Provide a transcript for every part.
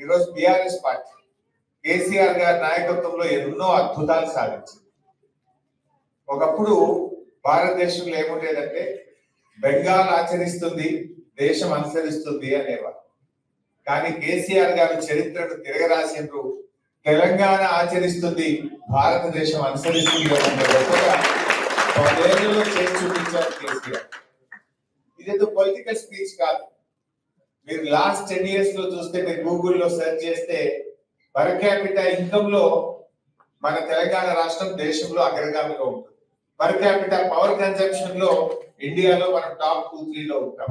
ఈరోజు బిఆర్ఎస్ పార్టీ కేసీఆర్ గారి నాయకత్వంలో ఎన్నో అద్భుతాలు సాధించింది. ఒకప్పుడు భారతదేశంలో ఏముండేదంటే బెంగాల్ ఆచరిస్తుంది, దేశం అనుసరిస్తుంది అనేవారు. కానీ కేసీఆర్ గారి చరిత్రను తిరగరాసిండ్రు. తెలంగాణ ఆచరిస్తుంది, భారతదేశం అనుసరిస్తుంది గొప్పగా 10 ఏళ్లలో చేసి చూపించారు కేసీఆర్. ఇదేదో పొలిటికల్ స్పీచ్ కాదు. మీరు లాస్ట్ 10 years లో చూస్తే, మీరు గూగుల్లో సెర్చ్ చేస్తే పర్ క్యాపిటల్ ఇన్కమ్ లో మన తెలంగాణ రాష్ట్రం దేశంలో అగ్రగామిగా ఉంటుంది. పర్ క్యాపిటల్ పవర్ కన్జంప్షన్ లో ఇండియాలో మనం టాప్ 2-3 లో ఉంటాం.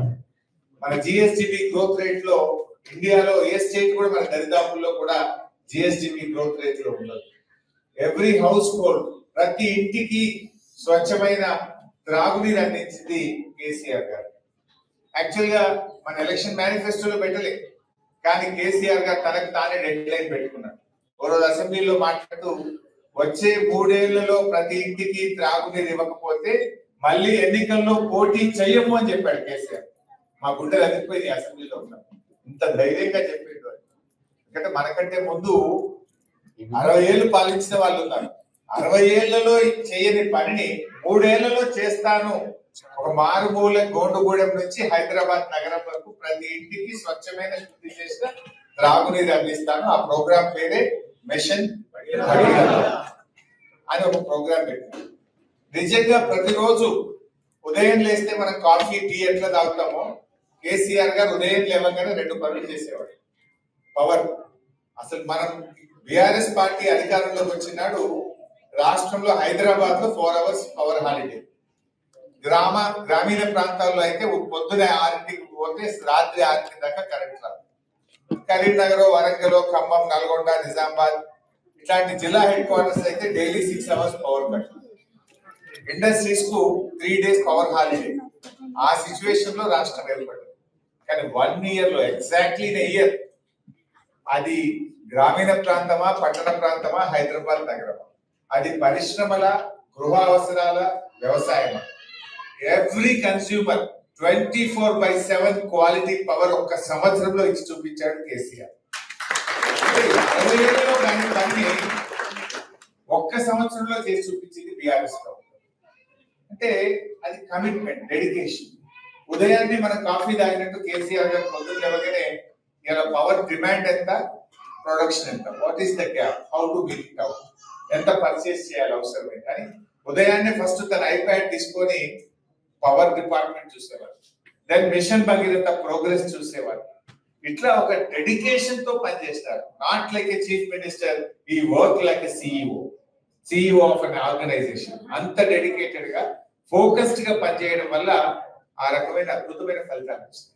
మన జిఎస్డిపి గ్రోత్ రేట్ లో ఇండియాలో ఏ స్టేట్ కూడా మన దరిదాపుల్లో కూడా జిఎస్డిపి గ్రోత్ రేట్ లో ఉండదు. ఎవ్రీ హౌస్ హోల్డ్, ప్రతి ఇంటికి స్వచ్ఛమైన త్రాగునీరు అందించింది కేసీఆర్ గారు. యాక్చువల్ గా మన ఎలక్షన్ మేనిఫెస్టోలో పెట్టలే, కానీ కేసీఆర్ గారు తనకు తానే డెడ్ లైన్ పెట్టుకున్నాడు. ఓ రోజు అసెంబ్లీలో మాట్లాడుతూ వచ్చే 3 ఏళ్లలో ప్రతి ఇంటికి త్రాగునీరు ఇవ్వకపోతే మళ్ళీ ఎన్నికల్లో పోటీ చెయ్యము అని చెప్పాడు కేసీఆర్. మా గుండెలు అదిరిపోయింది అసెంబ్లీలో ఉన్నాం, ఇంత ధైర్యంగా చెప్పాడు. ఎందుకంటే మనకంటే ముందు 60 ఏళ్ళు పాలించిన వాళ్ళు ఉన్నారు. 60 ఏళ్లలో చేయని పనిని 3 ఏళ్లలో చేస్తాను. ఒక మారుమూల గోండుగూడెం నుంచి హైదరాబాద్ నగరం వరకు ప్రతి ఇంటికి స్వచ్ఛమైన శుద్ధి చేసిన త్రాగునీరు అందిస్తాను. ఆ ప్రోగ్రాం పేరే మిషన్ అని ఒక ప్రోగ్రాం పెట్టారు. నిజంగా ప్రతిరోజు ఉదయం లేస్తే మనం కాఫీ టీ ఎట్లా తాగుతామో, కేసీఆర్ గారు ఉదయం లేవగానే 2 పనులు చేసేవాడు. పవర్, అసలు మనం బిఆర్ఎస్ పార్టీ అధికారంలోకి వచ్చినాడు రాష్ట్రంలో హైదరాబాద్ లో 4 hours పవర్ హాలిడే. గ్రామీణ ప్రాంతాల్లో అయితే పొద్దున 6కి పోతే రాత్రి 6 దాకా కరెంట్ రాదు. కరీంనగర్, వరంగల్, ఖమ్మం, నల్గొండ, నిజామాబాద్ ఇట్లాంటి జిల్లా హెడ్ క్వార్టర్స్ అయితే daily 6 hours power cut. Industries కు 3 days పవర్ హాలిడే. ఆ సిచ్యువేషన్ లో రాష్ట్రం ఏర్పడింది. కానీ 1 year లో, ఎగ్జాక్ట్లీ ఇన్ ఇయర్, అది గ్రామీణ ప్రాంతమా, పట్టణ ప్రాంతమా, హైదరాబాద్ నగరమా, అది పరిశ్రమల, గృహ అవసరాల, వ్యవసాయమా, ఎవ్రీ కన్స్యూమర్ 24/7 క్వాలిటీ పవర్ ఒక్క సంవత్సరంలో ఇచ్చి చూపించాడు కేసీఆర్. 60 ఏళ్లలో దాని పని ఒక్క సంవత్సరంలో చేసి చూపించింది బిఆర్ఎస్ ప్రభుత్వం. అంటే అది కమిట్మెంట్, డెడికేషన్. ఉదయాన్నే మనం కాఫీ తాగినట్టు కేసీఆర్ గారు పొద్దున్న లేవగానే ఇలా పవర్ డిమాండ్ ఎంత, ప్రొడక్షన్ ఎంత, what is the gap, how to meet it out, ఎంత పర్చేస్ చేయాలి అవసరమే. కానీ ఉదయాన్నే ఫస్ట్ తన ఐప్యాడ్ తీసుకొని పవర్ డిపార్ట్మెంట్ చూసేవారు, దెన్ మిషన్ భగీరథ ప్రోగ్రెస్ చూసేవారు. ఇట్లా ఒక డెడికేషన్ తో పనిచేస్తారు. Not like a chief minister, ఈ work like a CEO of an organization. అంత డెడికేటెడ్ గా, ఫోకస్డ్ గా పనిచేయడం వల్ల ఆ రకమైన అద్భుతమైన ఫలితాలు వస్తాయి.